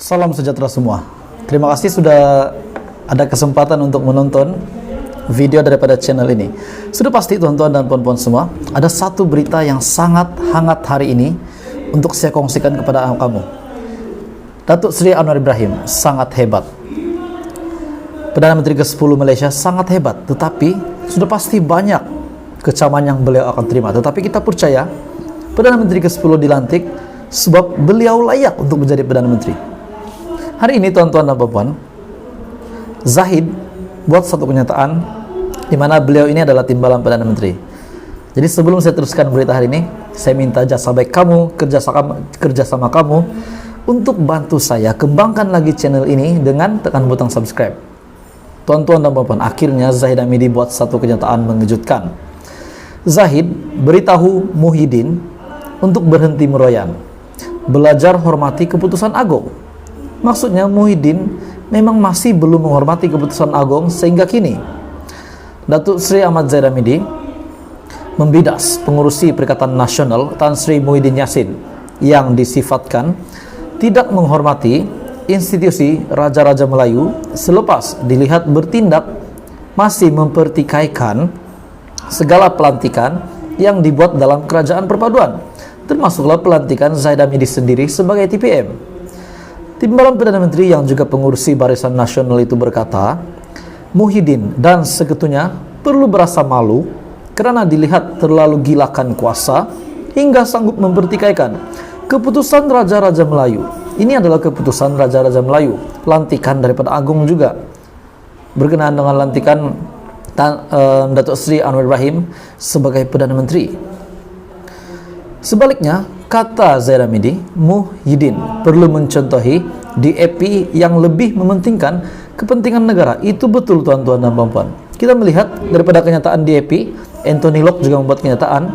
Salam sejahtera semua. Terima kasih sudah ada kesempatan untuk menonton video daripada channel ini. Sudah pasti tuan-tuan dan puan-puan semua, ada satu berita yang sangat hangat hari ini untuk saya kongsikan kepada kamu. Datuk Seri Anwar Ibrahim sangat hebat. Perdana Menteri ke-10 Malaysia sangat hebat, tetapi sudah pasti banyak kecaman yang beliau akan terima. Tetapi kita percaya Perdana Menteri ke-10 dilantik sebab beliau layak untuk menjadi Perdana Menteri. Hari ini tuan-tuan dan puan-puan, Zahid buat satu kenyataan di mana beliau ini adalah timbalan Perdana Menteri. Jadi sebelum saya teruskan berita hari ini, saya minta jasa baik kamu, kerjasama kamu untuk bantu saya kembangkan lagi channel ini dengan tekan butang subscribe. Tuan-tuan dan puan-puan, akhirnya Zahid Hamidi buat satu kenyataan mengejutkan. Zahid beritahu Muhyiddin untuk berhenti meroyan, belajar hormati keputusan agung. Maksudnya Muhyiddin memang masih belum menghormati keputusan agung sehingga kini Datuk Seri Ahmad Zahid Hamidi membidas pengurusi Perikatan Nasional Tan Sri Muhyiddin Yassin yang disifatkan tidak menghormati institusi Raja-Raja Melayu selepas dilihat bertindak masih mempertikaikan segala pelantikan yang dibuat dalam kerajaan perpaduan, termasuklah pelantikan Zahid Hamidi sendiri sebagai TPM. Timbalan Perdana Menteri yang juga pengurusi Barisan Nasional itu berkata, Muhyiddin dan sekutunya perlu berasa malu kerana dilihat terlalu gilakan kuasa hingga sanggup mempertikaikan keputusan Raja-Raja Melayu. Ini adalah keputusan Raja-Raja Melayu, lantikan daripada Agung juga, berkenaan dengan lantikan Datuk Seri Anwar Ibrahim sebagai Perdana Menteri. Sebaliknya, kata Zahid Hamidi, Muhyiddin perlu mencontohi DAP yang lebih mementingkan kepentingan negara. Itu betul tuan-tuan dan puan-puan. Kita melihat daripada kenyataan DAP, Anthony Locke juga membuat kenyataan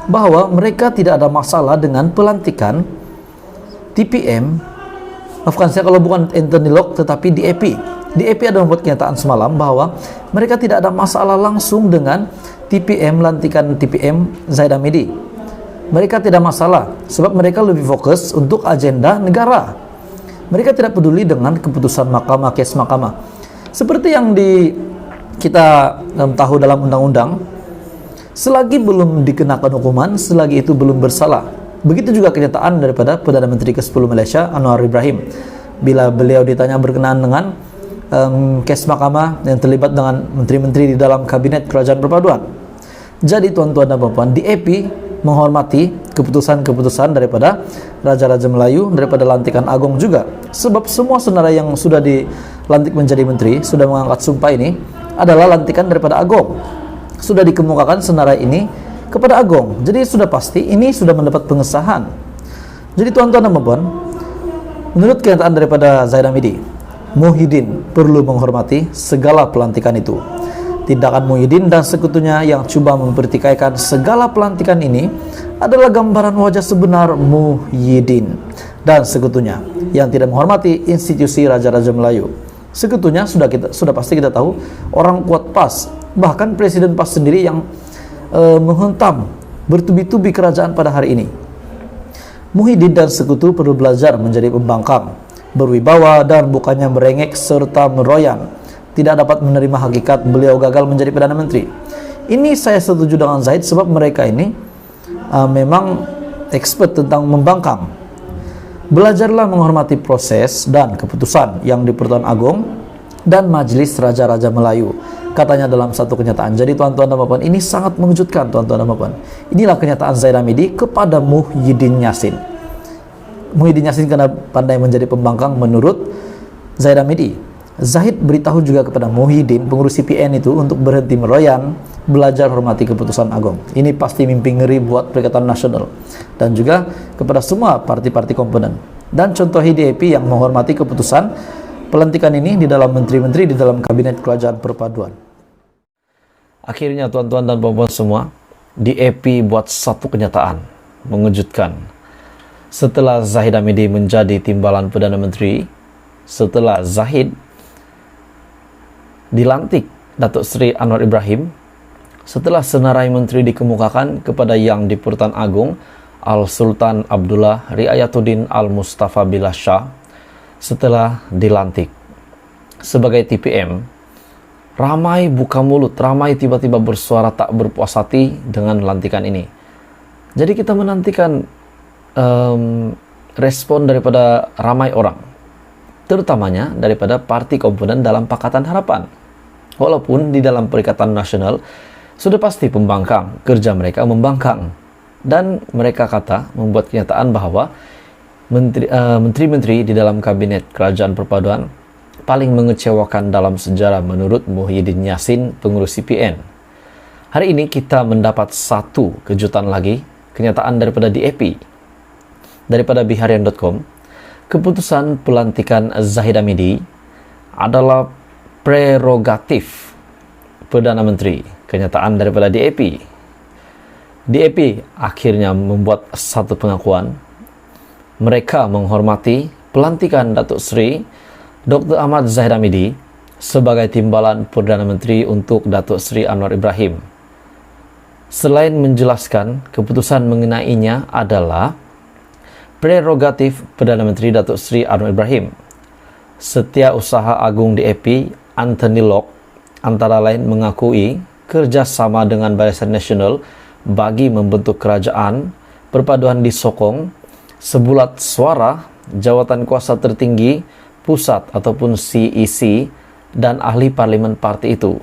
bahwa mereka tidak ada masalah dengan pelantikan TPM. Maafkan saya kalau bukan Anthony Locke tetapi DAP. DAP ada membuat kenyataan semalam bahwa mereka tidak ada masalah langsung dengan TPM, lantikan TPM Zahid Hamidi. Mereka tidak masalah sebab mereka lebih fokus untuk agenda negara. Mereka tidak peduli dengan keputusan mahkamah, kes mahkamah. Seperti yang kita tahu dalam undang-undang, selagi belum dikenakan hukuman, selagi itu belum bersalah. Begitu juga kenyataan daripada Perdana Menteri ke-10 Malaysia Anwar Ibrahim. Bila beliau ditanya berkenaan dengan kes mahkamah yang terlibat dengan menteri-menteri di dalam kabinet kerajaan perpaduan. Jadi tuan-tuan dan puan-puan, DAP menghormati keputusan-keputusan daripada Raja-Raja Melayu, daripada lantikan Agung juga. Sebab semua saudara yang sudah dilantik menjadi menteri, sudah mengangkat sumpah ini, adalah lantikan daripada Agung. Sudah dikemukakan senarai ini kepada Agung. Jadi sudah pasti ini sudah mendapat pengesahan. Jadi tuan-tuan dan puan, menurut kenyataan daripada Zahid Hamidi, Muhyiddin perlu menghormati segala pelantikan itu. Tindakan Muhyiddin dan sekutunya yang cuba mempertikaikan segala pelantikan ini adalah gambaran wajah sebenar Muhyiddin dan sekutunya yang tidak menghormati institusi Raja-Raja Melayu. Sekutunya sudah pasti kita tahu orang kuat PAS, bahkan Presiden PAS sendiri yang menghentam bertubi-tubi kerajaan pada hari ini. Muhyiddin dan sekutu perlu belajar menjadi pembangkang, berwibawa dan bukannya merengek serta meroyan. Tidak dapat menerima hakikat beliau gagal menjadi Perdana Menteri. Ini saya setuju dengan Zahid sebab mereka ini memang expert tentang membangkang. Belajarlah menghormati proses dan keputusan yang di Pertuan Agung dan Majlis Raja-Raja Melayu, katanya dalam satu kenyataan. Jadi tuan-tuan dan puan-puan, ini sangat mengejutkan tuan-tuan dan puan-puan. Inilah kenyataan Zahid Hamidi kepada Muhyiddin Yassin. Muhyiddin Yassin kena pandai menjadi pembangkang menurut Zahid Hamidi. Zahid beritahu juga kepada Muhyiddin, pengurus CPN itu, untuk berhenti meroyan, belajar hormati keputusan agung. Ini pasti mimpi ngeri buat Perikatan Nasional dan juga kepada semua parti-parti komponen. Dan contoh DAP yang menghormati keputusan pelantikan ini di dalam menteri-menteri di dalam kabinet kerajaan perpaduan. Akhirnya tuan-tuan dan puan-puan semua, DAP buat satu kenyataan mengejutkan. Setelah Zahid Hamidi menjadi timbalan Perdana Menteri, setelah Zahid dilantik Datuk Seri Anwar Ibrahim, setelah senarai menteri dikemukakan kepada Yang di-Pertuan Agung Al-Sultan Abdullah Riayatuddin Al-Mustafa Billah Shah, setelah dilantik sebagai TPM, ramai buka mulut, ramai tiba-tiba bersuara tak berpuas hati dengan lantikan ini. Jadi kita menantikan respon daripada ramai orang, terutamanya daripada parti komponen dalam Pakatan Harapan. Walaupun di dalam Perikatan Nasional sudah pasti pembangkang, kerja mereka membangkang, dan mereka membuat kenyataan bahwa menteri-menteri di dalam kabinet kerajaan perpaduan paling mengecewakan dalam sejarah menurut Muhyiddin Yassin, pengurus CPN. Hari ini kita mendapat satu kejutan lagi, kenyataan daripada DAP, daripada Biharian.com. Keputusan pelantikan Zahid Hamidi adalah prerogatif Perdana Menteri. Kenyataan daripada DAP. DAP akhirnya membuat satu pengakuan. Mereka menghormati pelantikan Datuk Seri Dr. Ahmad Zahid Hamidi sebagai timbalan Perdana Menteri untuk Datuk Seri Anwar Ibrahim. Selain menjelaskan keputusan mengenainya adalah prerogatif Perdana Menteri Datuk Seri Anwar Ibrahim, Setiausaha Agung DAP Anthony Locke antara lain mengakui kerjasama dengan Barisan Nasional bagi membentuk kerajaan perpaduan disokong sebulat suara jawatan kuasa tertinggi pusat ataupun CEC dan ahli parlimen parti itu.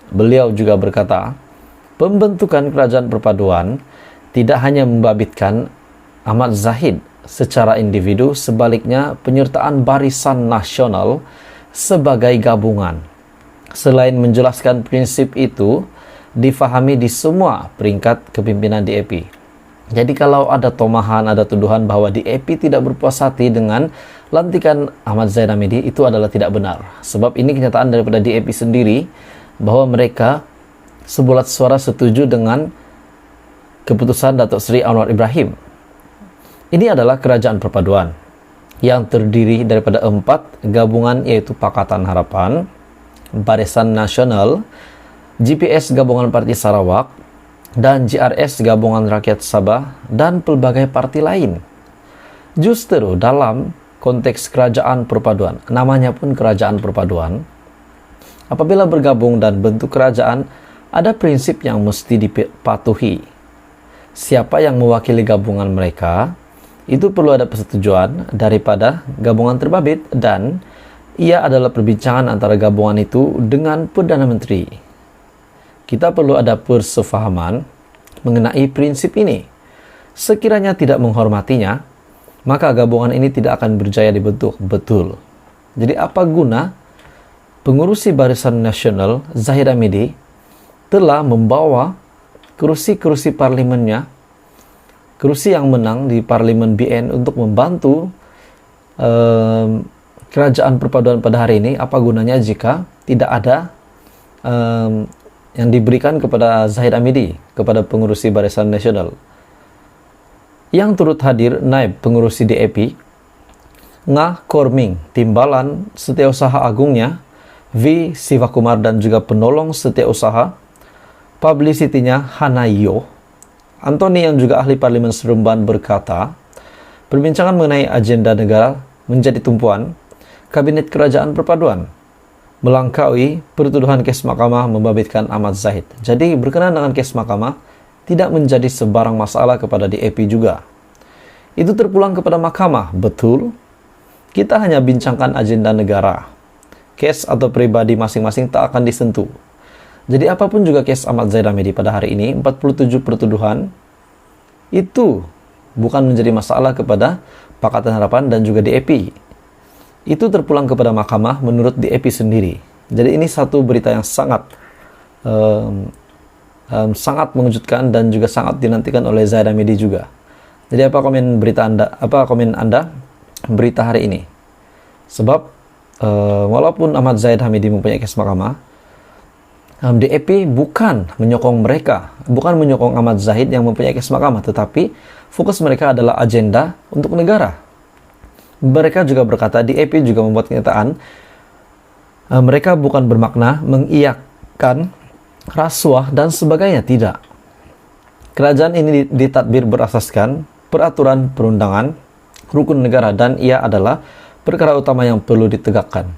Beliau juga berkata, pembentukan kerajaan perpaduan tidak hanya membabitkan Ahmad Zahid secara individu, sebaliknya penyertaan Barisan Nasional sebagai gabungan. Selain menjelaskan prinsip itu difahami di semua peringkat kepimpinan DAP. Jadi kalau ada tomahan, ada tuduhan bahwa DAP tidak berpuas hati dengan lantikan Ahmad Zahid Hamidi, itu adalah tidak benar. Sebab ini kenyataan daripada DAP sendiri bahwa mereka sebulat suara setuju dengan keputusan Datuk Seri Anwar Ibrahim. Ini adalah kerajaan perpaduan yang terdiri daripada 4 gabungan, yaitu Pakatan Harapan, Barisan Nasional, GPS Gabungan Parti Sarawak, dan GRS Gabungan Rakyat Sabah, dan pelbagai parti lain. Justru dalam konteks kerajaan perpaduan, namanya pun kerajaan perpaduan, apabila bergabung dan bentuk kerajaan, ada prinsip yang mesti dipatuhi. Siapa yang mewakili gabungan mereka, itu perlu ada persetujuan daripada gabungan terbabit, dan ia adalah perbincangan antara gabungan itu dengan Perdana Menteri. Kita perlu ada persefahaman mengenai prinsip ini. Sekiranya tidak menghormatinya, maka gabungan ini tidak akan berjaya dibentuk betul. Jadi apa guna pengurusi Barisan Nasional Zahid Hamidi telah membawa kerusi-kerusi parlimennya, kerusi yang menang di Parlimen BN untuk membantu kerajaan perpaduan pada hari ini? Apa gunanya jika tidak ada yang diberikan kepada Zahid Hamidi, kepada pengurusi Barisan Nasional? Yang turut hadir naib pengurusi DAP Ngah Korming, timbalan Setiausaha Agungnya V. Sivakumar, dan juga penolong Setiausaha publicity-nya Hanayo Anthony, yang juga ahli parlimen Seremban, berkata, perbincangan mengenai agenda negara menjadi tumpuan Kabinet Kerajaan Perpaduan, melangkaui pertuduhan kes mahkamah membabitkan Ahmad Zahid. Jadi berkenaan dengan kes mahkamah tidak menjadi sebarang masalah kepada DAP juga. Itu terpulang kepada mahkamah, betul. Kita hanya bincangkan agenda negara. Kes atau pribadi masing-masing tak akan disentuh. Jadi apapun juga kes Ahmad Zahid Hamidi pada hari ini, 47 pertuduhan, itu bukan menjadi masalah kepada Pakatan Harapan dan juga DAP. Itu terpulang kepada mahkamah menurut DAP sendiri. Jadi ini satu berita yang sangat sangat mengejutkan dan juga sangat dinantikan oleh Zahid Hamidi juga. Jadi apa komen Anda berita hari ini? Sebab walaupun Ahmad Zahid Hamidi mempunyai kes mahkamah, DAP bukan menyokong mereka, bukan menyokong Ahmad Zahid yang mempunyai kes mahkamah, tetapi fokus mereka adalah agenda untuk negara. Mereka juga berkata, DAP juga membuat kenyataan, mereka bukan bermakna mengiyakan rasuah dan sebagainya, tidak. Kerajaan ini ditadbir berasaskan peraturan perundangan, rukun negara, dan ia adalah perkara utama yang perlu ditegakkan.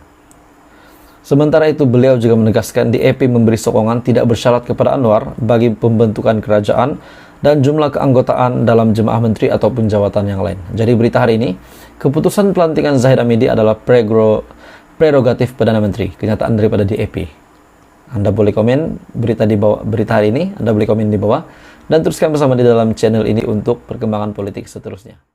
Sementara itu, beliau juga menegaskan DAP memberi sokongan tidak bersyarat kepada Anwar bagi pembentukan kerajaan dan jumlah keanggotaan dalam jemaah menteri ataupun jawatan yang lain. Jadi berita hari ini, keputusan pelantikan Zahid Hamidi adalah prerogatif Perdana Menteri, kenyataan daripada DAP. Anda boleh komen berita hari ini, Anda boleh komen di bawah, dan teruskan bersama di dalam channel ini untuk perkembangan politik seterusnya.